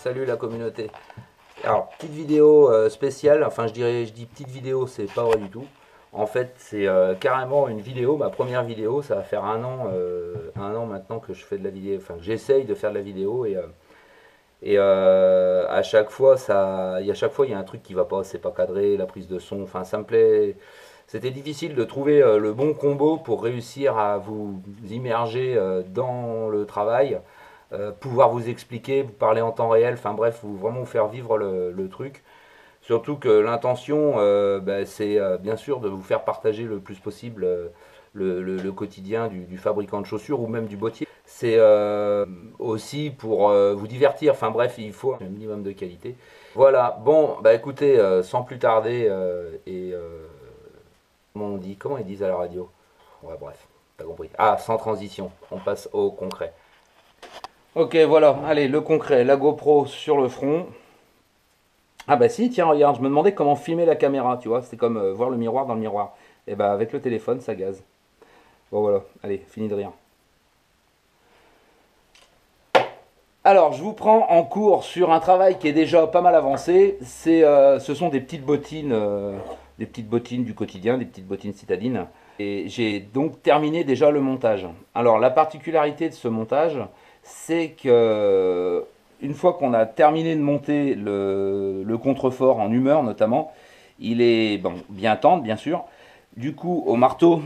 Salut la communauté. Alors, petite vidéo spéciale, enfin je dis petite vidéo, c'est pas vrai du tout. En fait, c'est carrément une vidéo, ma première vidéo, ça va faire un an maintenant que je fais de la vidéo, enfin que j'essaye de faire de la vidéo à chaque fois, à chaque fois il y a un truc qui va pas, c'est pas cadré, la prise de son, enfin ça me plaît. C'était difficile de trouver le bon combo pour réussir à vous immerger dans le travail, pouvoir vous expliquer, vous parler en temps réel, enfin bref, vraiment vous faire vivre le truc. Surtout que l'intention, c'est bien sûr de vous faire partager le plus possible le quotidien du fabricant de chaussures ou même du bottier. C'est aussi pour vous divertir, enfin bref, il faut un minimum de qualité. Voilà, bon, bah écoutez, sans plus tarder, comment ils disent à la radio? Ouais, bref, t'as compris. Ah, sans transition, on passe au concret. Ok, voilà, allez, le concret, la GoPro sur le front. Ah bah si, tiens, regarde, je me demandais comment filmer la caméra, tu vois, c'est comme voir le miroir dans le miroir. Et bah avec le téléphone, ça gaze. Bon voilà, allez, fini de rire. Alors, je vous prends en cours sur un travail qui est déjà pas mal avancé. Ce sont des petites bottines du quotidien, des petites bottines citadines. Et j'ai donc terminé déjà le montage. Alors, la particularité de ce montage, c'est que une fois qu'on a terminé de monter le contrefort en humeur notamment, il est bon, bien tendre, bien sûr. Du coup, au marteau,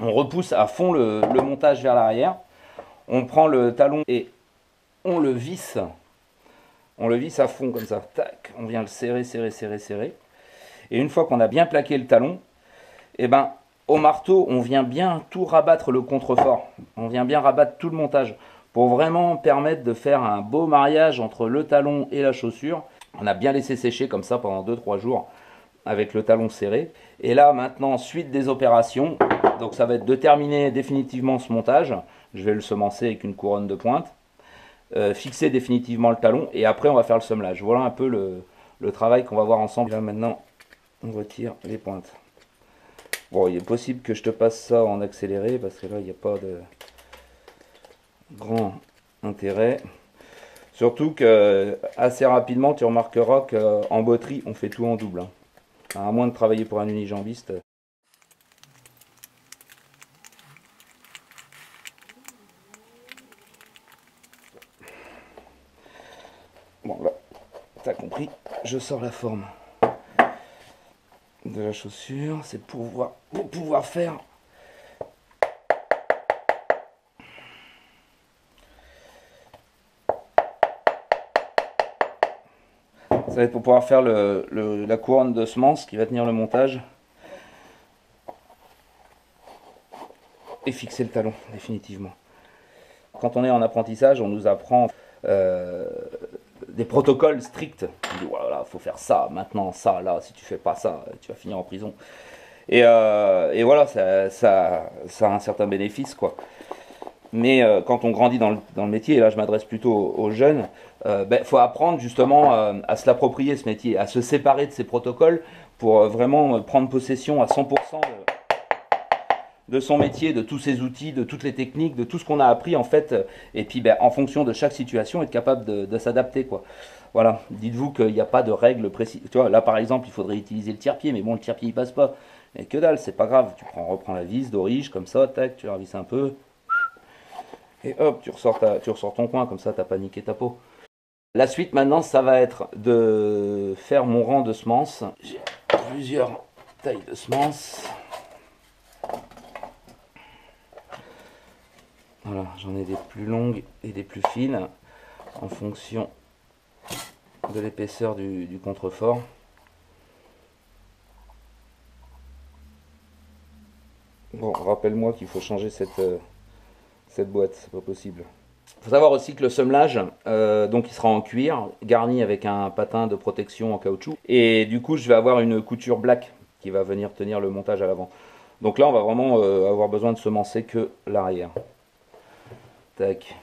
on repousse à fond le montage vers l'arrière. On prend le talon et on le visse. On le visse à fond comme ça. Tac, on vient le serrer, serrer, serrer, serrer. Et une fois qu'on a bien plaqué le talon, et ben au marteau, on vient bien tout rabattre le contrefort. On vient bien rabattre tout le montage pour vraiment permettre de faire un beau mariage entre le talon et la chaussure. On a bien laissé sécher comme ça pendant 2-3 jours avec le talon serré. Et là maintenant, suite des opérations, donc ça va être de terminer définitivement ce montage. Je vais le semencer avec une couronne de pointe. Fixer définitivement le talon et après on va faire le semelage. Voilà un peu le travail qu'on va voir ensemble. Là maintenant on retire les pointes. Bon, il est possible que je te passe ça en accéléré parce que là il n'y a pas de grand intérêt. Surtout que assez rapidement tu remarqueras qu'en botterie on fait tout en double. À moins de travailler pour un unijambiste. Bon là, t'as compris, je sors la forme de la chaussure, c'est pour pouvoir faire ça va être pour pouvoir faire la couronne de semence qui va tenir le montage et fixer le talon définitivement. Quand on est en apprentissage, on nous apprend des protocoles stricts. On dit voilà, faut faire ça, maintenant ça, là, si tu fais pas ça, tu vas finir en prison. Et voilà, ça a un certain bénéfice, quoi. Mais quand on grandit dans le métier, et là je m'adresse plutôt aux jeunes, faut apprendre justement à se l'approprier ce métier, à se séparer de ces protocoles pour vraiment prendre possession à 100% de son métier, de tous ses outils, de toutes les techniques, de tout ce qu'on a appris en fait, et puis en fonction de chaque situation, être capable de s'adapter, quoi. Voilà, dites-vous qu'il n'y a pas de règles précises. Tu vois, là par exemple, il faudrait utiliser le tire-pied, mais bon, le tire-pied il passe pas. Et que dalle, c'est pas grave, reprends la vis d'orige, comme ça, tac, tu la revisses un peu, et hop, tu ressors ton coin, comme ça t'as pas niqué ta peau. La suite maintenant, ça va être de faire mon rang de semences. J'ai plusieurs tailles de semences. Voilà, j'en ai des plus longues et des plus fines en fonction de l'épaisseur du contrefort. Bon, rappelle-moi qu'il faut changer cette boîte, c'est pas possible. Il faut savoir aussi que le semelage, donc il sera en cuir, garni avec un patin de protection en caoutchouc. Et du coup, je vais avoir une couture black qui va venir tenir le montage à l'avant. Donc là, on va vraiment avoir besoin de semencer que l'arrière. Tac.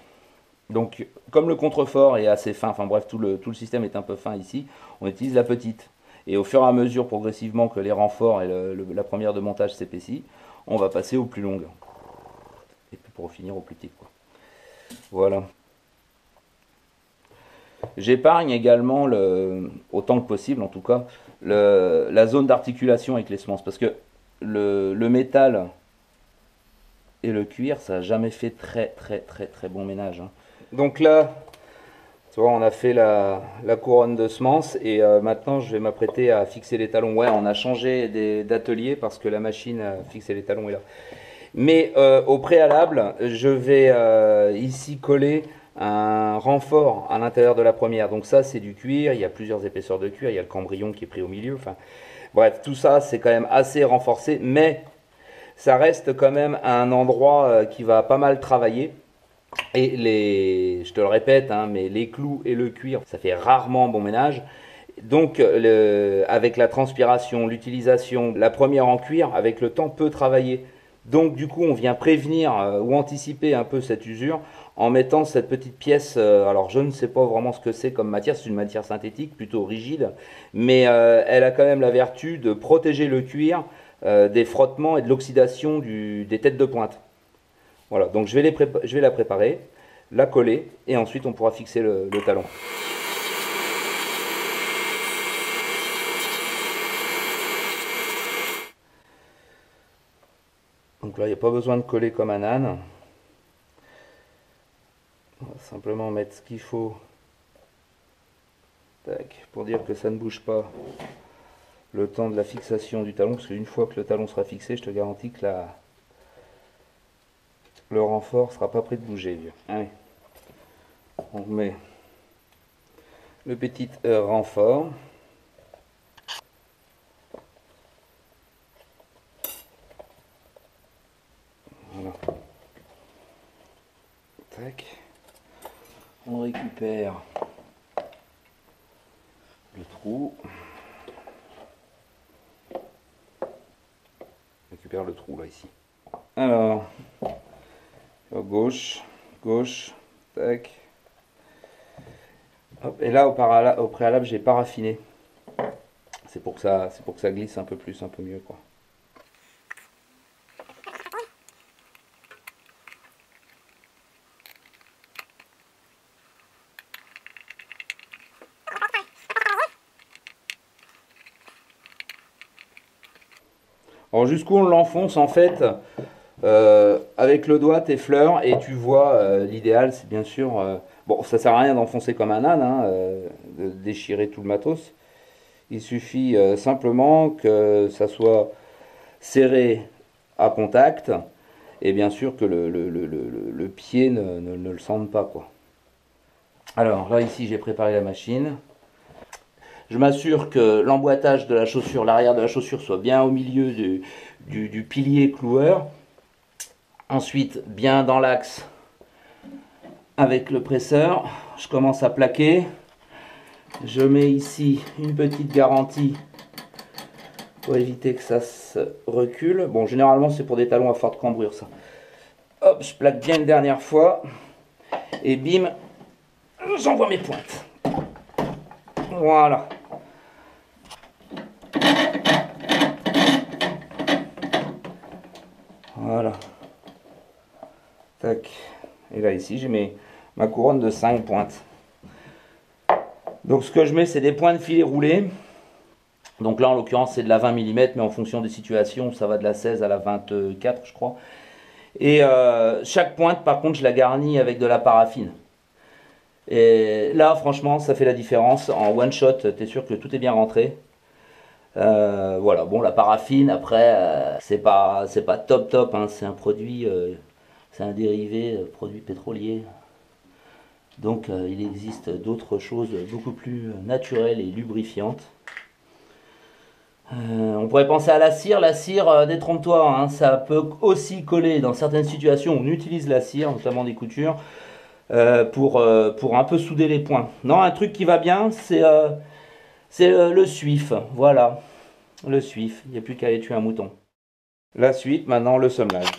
Donc, comme le contrefort est assez fin, enfin bref, tout le système est un peu fin ici, on utilise la petite. Et au fur et à mesure, progressivement, que les renforts et la première de montage s'épaissit, on va passer au plus longue. Et puis pour finir au plus petit, quoi. Voilà. J'épargne également, autant que possible en tout cas, la zone d'articulation avec les semences. Parce que le métal et le cuir, ça n'a jamais fait très bon ménage, hein. Donc là, tu vois, on a fait la couronne de semences et maintenant je vais m'apprêter à fixer les talons. Ouais, on a changé d'atelier parce que la machine à fixer les talons est là. Mais au préalable, je vais ici coller un renfort à l'intérieur de la première. Donc ça, c'est du cuir, il y a plusieurs épaisseurs de cuir, il y a le cambrion qui est pris au milieu. Enfin, bref, tout ça, c'est quand même assez renforcé, mais ça reste quand même un endroit qui va pas mal travailler. Et je te le répète, hein, mais les clous et le cuir, ça fait rarement bon ménage. Donc, avec la transpiration, l'utilisation, la première en cuir, avec le temps, peut travailler. Donc, du coup, on vient prévenir ou anticiper un peu cette usure en mettant cette petite pièce. Alors, je ne sais pas vraiment ce que c'est comme matière. C'est une matière synthétique, plutôt rigide. Mais elle a quand même la vertu de protéger le cuir des frottements et de l'oxydation des têtes de pointe. Voilà, donc je vais la préparer, la coller, et ensuite on pourra fixer le talon. Donc là, il n'y a pas besoin de coller comme un âne. On va simplement mettre ce qu'il faut. Tac, pour dire que ça ne bouge pas le temps de la fixation du talon, parce qu'une fois que le talon sera fixé, je te garantis que le renfort sera pas prêt de bouger, vieux. Allez, on met le petit renfort. Voilà. Tac. On récupère le trou. On récupère le trou là ici. Alors, gauche, tac. Hop, et là au préalable j'ai paraffiné. C'est pour que ça glisse un peu plus, un peu mieux quoi. Alors jusqu'où on l'enfonce en fait, avec le doigt t'effleures et tu vois, l'idéal c'est bien sûr, bon ça sert à rien d'enfoncer comme un âne, hein, de déchirer tout le matos. Il suffit simplement que ça soit serré à contact et bien sûr que le pied ne le sente pas quoi. Alors là ici j'ai préparé la machine. Je m'assure que l'emboîtage de la chaussure, l'arrière de la chaussure soit bien au milieu du pilier cloueur. Ensuite, bien dans l'axe avec le presseur. Je commence à plaquer. Je mets ici une petite garantie pour éviter que ça se recule. Bon, généralement, c'est pour des talons à forte cambrure, ça. Hop, je plaque bien une dernière fois. Et bim, j'envoie mes pointes. Voilà. Voilà. Tac. Et là, ici, j'ai ma couronne de 5 pointes. Donc, ce que je mets, c'est des points de filet roulés. Donc là, en l'occurrence, c'est de la 20 mm, mais en fonction des situations, ça va de la 16 à la 24, je crois. Et chaque pointe, par contre, je la garnis avec de la paraffine. Et là, franchement, ça fait la différence. En one shot, tu es sûr que tout est bien rentré. Voilà, bon, la paraffine, après, c'est pas top, hein, c'est un produit, c'est un dérivé, produit pétrolier. Donc, il existe d'autres choses beaucoup plus naturelles et lubrifiantes. On pourrait penser à la cire. La cire, détrompe-toi, hein, ça peut aussi coller dans certaines situations. On utilise la cire, notamment des coutures, pour un peu souder les points. Non, un truc qui va bien, c'est le suif. Voilà, le suif. Il n'y a plus qu'à aller tuer un mouton. La suite, maintenant le semelage.